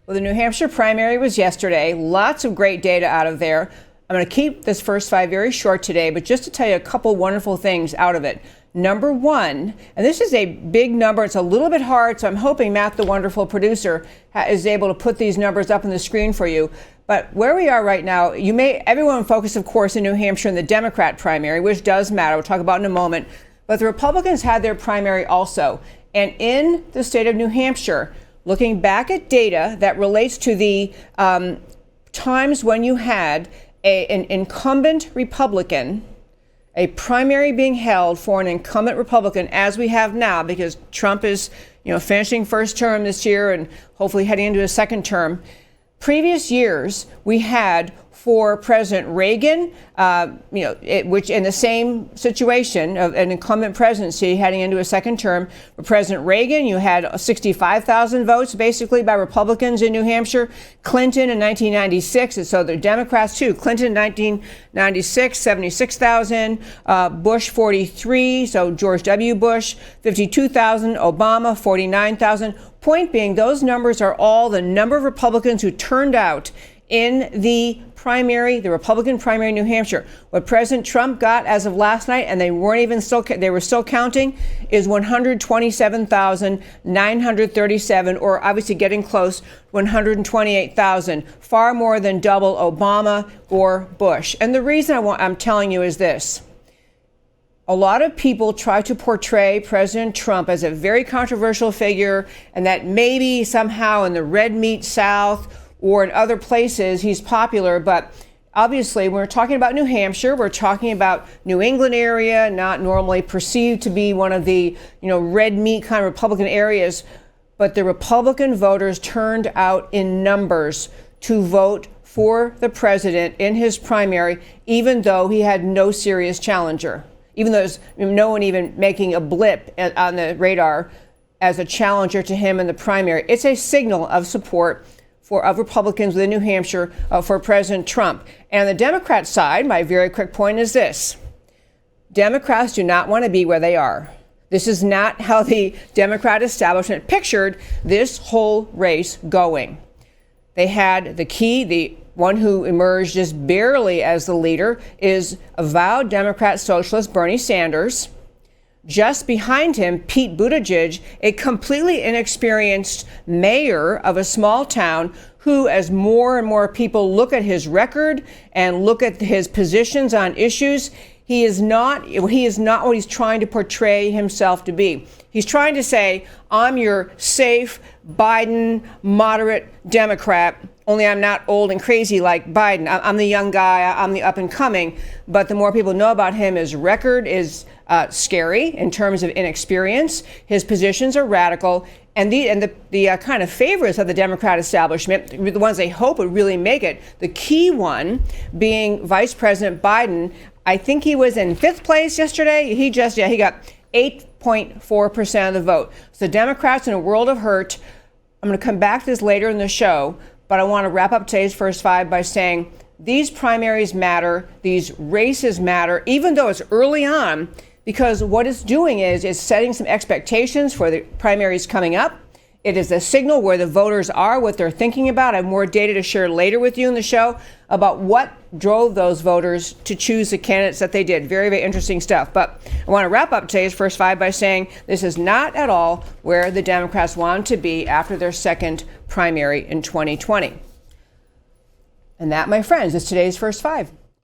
Well, the New Hampshire primary was yesterday. Lots of great data out of there. I'm going to keep this first five very short today, but just to tell you a couple wonderful things out of it. Number one, and this is a big number. It's a little bit hard, so I'm hoping Matt, the wonderful producer, is able to put these numbers up on the screen for you. But where we are right now, everyone focus, of course, in New Hampshire in the Democrat primary, which does matter. We'll talk about in a moment. But the Republicans had their primary also. And in the state of New Hampshire, looking back at data that relates to the times when you had an incumbent Republican, a primary being held for an incumbent Republican, as we have now, because Trump is, finishing first term this year and hopefully heading into a second term. Previous years, we had for President Reagan, which in the same situation of an incumbent presidency heading into a second term, for President Reagan, you had 65,000 votes basically by Republicans in New Hampshire. Clinton in 1996, and so the Democrats too. Clinton in 1996, 76,000. Bush 43, so George W. Bush 52,000. Obama 49,000. Point being, those numbers are all the number of Republicans who turned out in the primary, the Republican primary in New Hampshire. What President Trump got as of last night, and they were still counting, is 127,937, or obviously getting close, 128,000, far more than double Obama or Bush. And the reason I'm telling you is this. A lot of people try to portray President Trump as a very controversial figure, and that maybe somehow in the red meat South or in other places he's popular. But obviously, when we're talking about New Hampshire, we're talking about New England area, not normally perceived to be one of the, red meat kind of Republican areas. But the Republican voters turned out in numbers to vote for the president in his primary, even though he had no serious challenger, even though there's no one even making a blip on the radar as a challenger to him in the primary. It's a signal of support of Republicans within New Hampshire for President Trump. And on the Democrat side, my very quick point is this. Democrats do not want to be where they are. This is not how the Democrat establishment pictured this whole race going. They had the one who emerged just barely as the leader is avowed Democrat socialist Bernie Sanders. Just behind him, Pete Buttigieg, a completely inexperienced mayor of a small town who, as more and more people look at his record and look at his positions on issues, he is not what he's trying to portray himself to be. He's trying to say, I'm your safe Biden, moderate Democrat, only I'm not old and crazy like Biden. I'm the young guy. I'm the up and coming. But the more people know about him, his record is scary in terms of inexperience. His positions are radical. And the kind of favorites of the Democrat establishment, the ones they hope would really make it, the key one being Vice President Biden. I think he was in fifth place yesterday. He got 8.4% of the vote. So Democrats in a world of hurt. I'm going to come back to this later in the show, but I want to wrap up today's first five by saying these primaries matter, these races matter, even though it's early on, because what it's doing is setting some expectations for the primaries coming up. It is a signal where the voters are, what they're thinking about. I have more data to share later with you in the show about what drove those voters to choose the candidates that they did. Very, very interesting stuff. But I want to wrap up today's first five by saying this is not at all where the Democrats want to be after their second primary in 2020. And that, my friends, is today's first five.